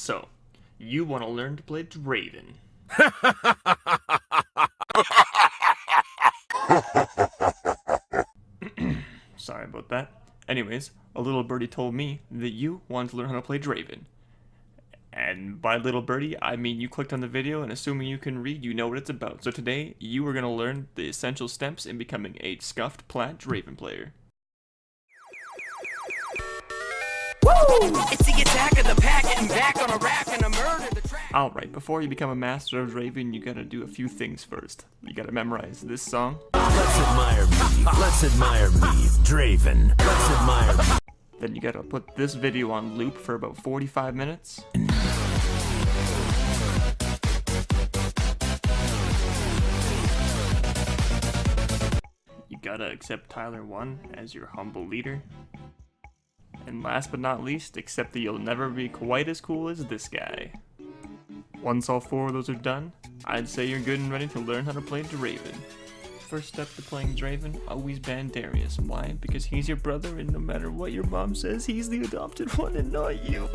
So, you want to learn to play Draven. Sorry about that. Anyways, a little birdie told me that you want to learn how to play Draven. And by little birdie, I mean you clicked on the video, and assuming you can read, you know what it's about. So today, you are going to learn the essential steps in becoming a Scuffed Plat Draven player. It's the attack of the pack, getting back on a rack and a murder the track. Alright, before you become a master of Draven, you gotta do a few things first. You gotta memorize this song. Let's admire me, Draven. Let's admire me. Then you gotta put this video on loop for about 45 minutes. You gotta accept Tyler 1 as your humble leader. And last but not least, accept that you'll never be quite as cool as this guy. Once all 4 of those are done, I'd say you're good and ready to learn how to play Draven. First step to playing Draven, always ban Darius. Why? Because he's your brother, and no matter what your mom says, he's the adopted one and not you.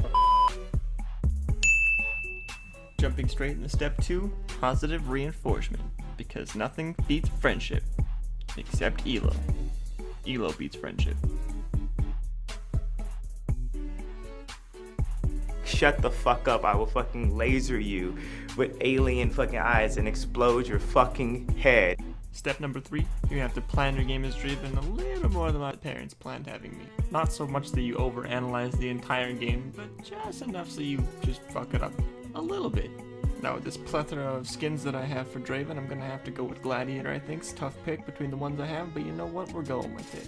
Jumping straight into step 2, positive reinforcement. Because nothing beats friendship. Except Elo. Elo beats friendship. Shut the fuck up, I will fucking laser you with alien fucking eyes and explode your fucking head. Step number 3, you have to plan your game as Draven a little more than my parents planned having me. Not so much that you overanalyze the entire game, but just enough so you just fuck it up a little bit. Now with this plethora of skins that I have for Draven, I'm gonna have to go with Gladiator. I think's a tough pick between the ones I have, but you know what, we're going with it.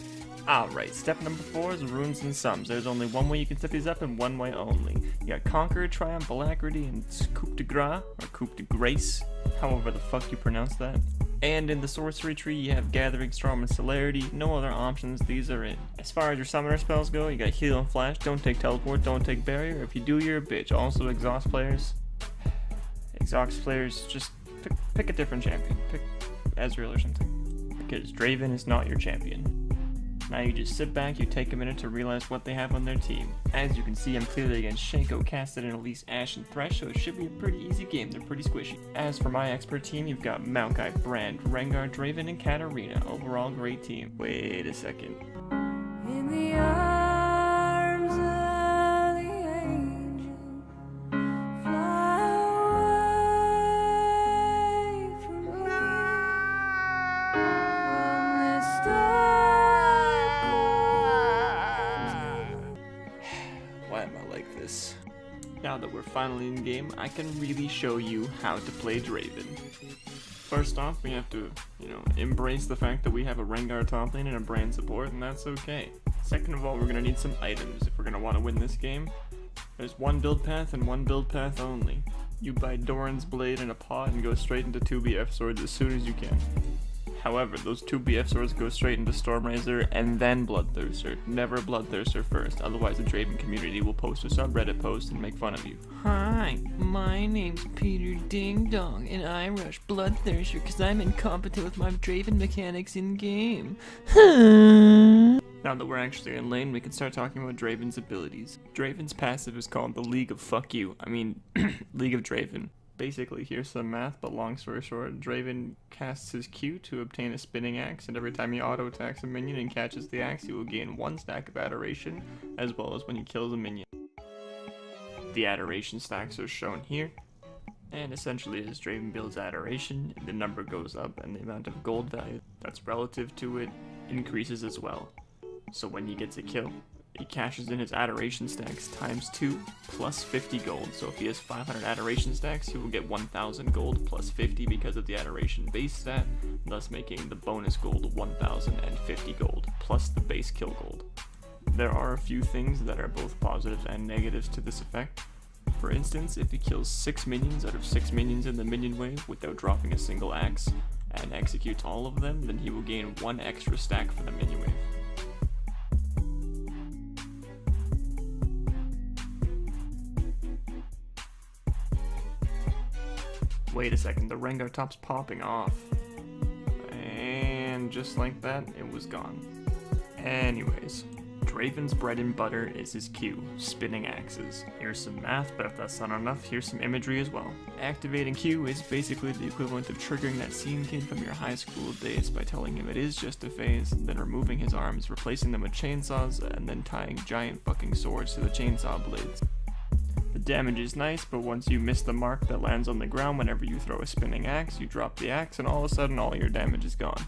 Alright, step number 4 is runes and sums. There's only one way you can set these up, and one way only. You got Conqueror, Triumph, Alacrity, and Coup de Grace, or Coup de Grace, however the fuck you pronounce that. And in the sorcery tree, you have Gathering Storm and Celerity. No other options, these are it. As far as your summoner spells go, you got Heal and Flash. Don't take Teleport, don't take Barrier. If you do, you're a bitch. Also, Exhaust players, just pick a different champion. Pick Ezreal or something. Because Draven is not your champion. Now you just sit back, you take a minute to realize what they have on their team. As you can see, I'm clearly against Shanko, Casted, and Elise, Ashe, and Thresh, so it should be a pretty easy game. They're pretty squishy. As for my expert team, you've got Maokai, Brand, Rengar, Draven, and Katarina. Overall, great team. Wait a second. In the arms of the angel, fly away from me, from this dark corner. Why am I like this? Now that we're finally in game, I can really show you how to play Draven. First off, we have to, embrace the fact that we have a Rengar top lane and a Brand support, and that's okay. Second of all, we're gonna need some items if we're gonna want to win this game. There's one build path and one build path only. You buy Doran's Blade and a pot and go straight into 2 BF swords as soon as you can. However, those 2 BF swords go straight into Stormrazor and then Bloodthirster. Never Bloodthirster first, otherwise the Draven community will post a subreddit post and make fun of you. Hi, my name's Peter Ding Dong, and I rush Bloodthirster because I'm incompetent with my Draven mechanics in game. Now that we're actually in lane, we can start talking about Draven's abilities. Draven's passive is called the League of Fuck You. League of Draven. Basically, here's some math, but long story short, Draven casts his Q to obtain a spinning axe, and every time he auto-attacks a minion and catches the axe, he will gain 1 stack of adoration, as well as when he kills a minion. The adoration stacks are shown here, and essentially as Draven builds adoration, the number goes up, and the amount of gold value that's relative to it increases as well. So when he gets a kill, he cashes in his adoration stacks times 2 plus 50 gold. So if he has 500 adoration stacks, he will get 1000 gold plus 50 because of the adoration base stat, thus making the bonus gold 1050 gold plus the base kill gold. There are a few things that are both positives and negatives to this effect. For instance, if he kills 6 minions out of 6 minions in the minion wave without dropping a single axe and executes all of them, then he will gain 1 extra stack for the minion wave. Wait a second, the Rengar top's popping off. And just like that, it was gone. Anyways, Draven's bread and butter is his Q, spinning axes. Here's some math, but if that's not enough, here's some imagery as well. Activating Q is basically the equivalent of triggering that scene kid from your high school days by telling him it is just a phase, then removing his arms, replacing them with chainsaws, and then tying giant fucking swords to the chainsaw blades. The damage is nice, but once you miss the mark that lands on the ground whenever you throw a spinning axe, you drop the axe and all of a sudden all your damage is gone.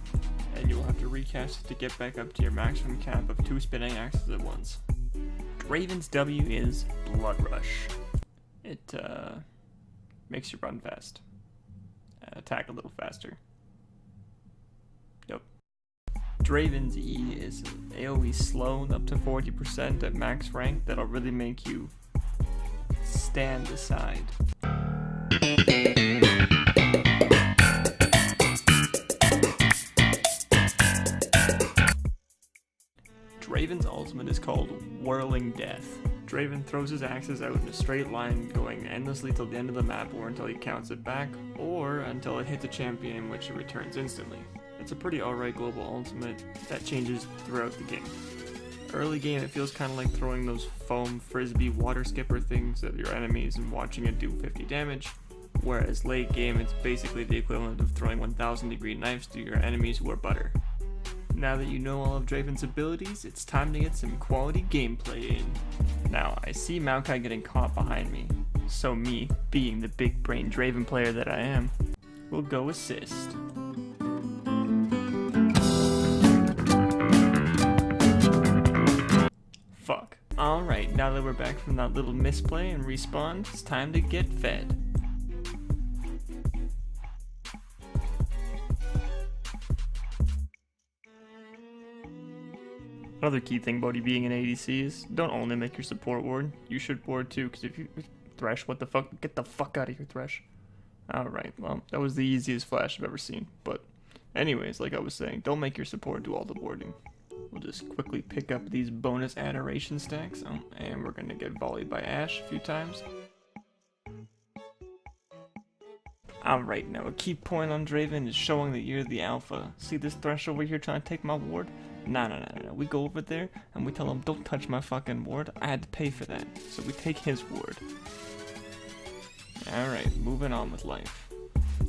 And you will have to recast it to get back up to your maximum cap of 2 spinning axes at once. Draven's W is Blood Rush. It makes you run fast. Attack a little faster. Nope. Draven's E is AoE slow up to 40% at max rank that'll really make you stand aside. Draven's ultimate is called Whirling Death. Draven throws his axes out in a straight line, going endlessly till the end of the map or until he counts it back, or until it hits a champion, in which it returns instantly. It's a pretty alright global ultimate that changes throughout the game. Early game, it feels kind of like throwing those foam frisbee water skipper things at your enemies and watching it do 50 damage, whereas late game, it's basically the equivalent of throwing 1000-degree knives to your enemies who are butter. Now that you know all of Draven's abilities, it's time to get some quality gameplay in. Now, I see Maokai getting caught behind me, so me, being the big brain Draven player that I am, will go assist. Fuck. Alright, now that we're back from that little misplay and respawn, it's time to get fed. Another key thing about you being an ADC is don't only make your support ward, you should ward too, because if you Thresh, what the fuck? Get the fuck out of here, Thresh. Alright, well, that was the easiest flash I've ever seen, but anyways, like I was saying, don't make your support do all the warding. We'll just quickly pick up these bonus adoration stacks, and we're gonna get volleyed by Ashe a few times. Alright, now a key point on Draven is showing that you're the alpha. See this Thresh over here trying to take my ward? No. We go over there and we tell him, don't touch my fucking ward. I had to pay for that. So we take his ward. Alright, moving on with life.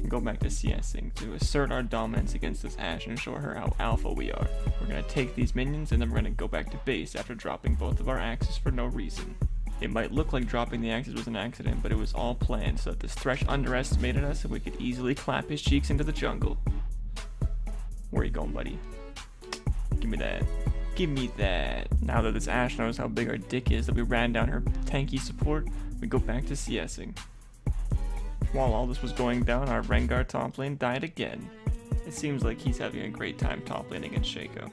Go back to CSing to assert our dominance against this Ashe and show her how alpha we are. We're gonna take these minions and then we're gonna go back to base after dropping both of our axes for no reason. It might look like dropping the axes was an accident, but it was all planned so that this Thresh underestimated us and we could easily clap his cheeks into the jungle. Where you going, buddy? Give me that. Give me that. Now that this Ashe knows how big our dick is that we ran down her tanky support, we go back to CSing. While all this was going down, our Rengar top lane died again. It seems like he's having a great time top laning against Shaco.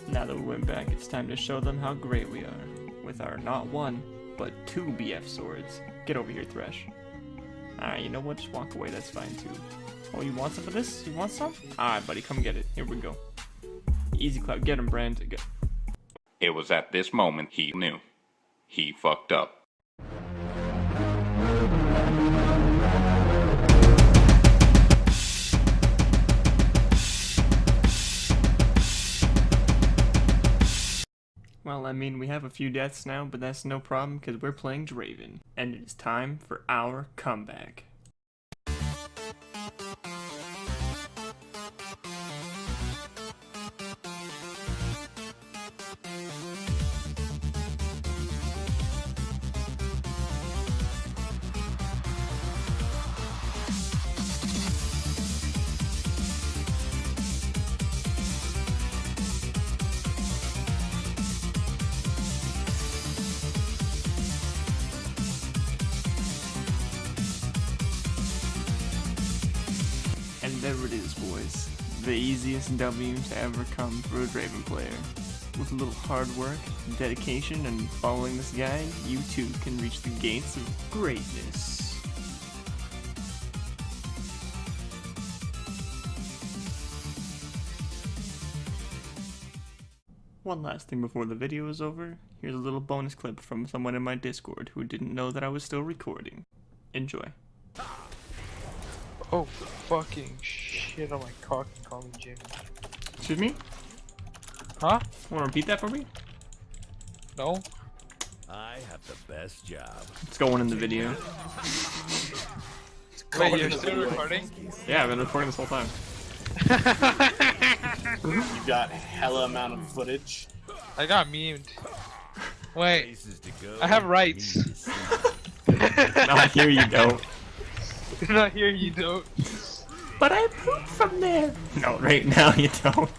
Now that we went back, it's time to show them how great we are. With our not one, but 2 BF swords. Get over here, Thresh. Alright, you know what? Just walk away, that's fine too. Oh, you want some of this? You want some? Alright, buddy, come get it. Here we go. Easy clap. Get him, Brand. It was at this moment he knew. He fucked up. Well, I mean, we have a few deaths now, but that's no problem because we're playing Draven. And it is time for our comeback. And there it is, boys. The easiest W to ever come for a Draven player. With a little hard work, dedication, and following this guide, you too can reach the gates of greatness. One last thing before the video is over, here's a little bonus clip from someone in my Discord who didn't know that I was still recording. Enjoy. Oh, fucking shit on my cock and call me Jimmy. Excuse me? Huh? Wanna repeat that for me? No? I have the best job. It's going in the video. Wait, you're still recording? Yeah, I've been recording this whole time. You got hella amount of footage. I got memed. Wait, Places to go. I have rights. Not here you don't. Not here, you don't. But I pooped from there. No, right now you don't.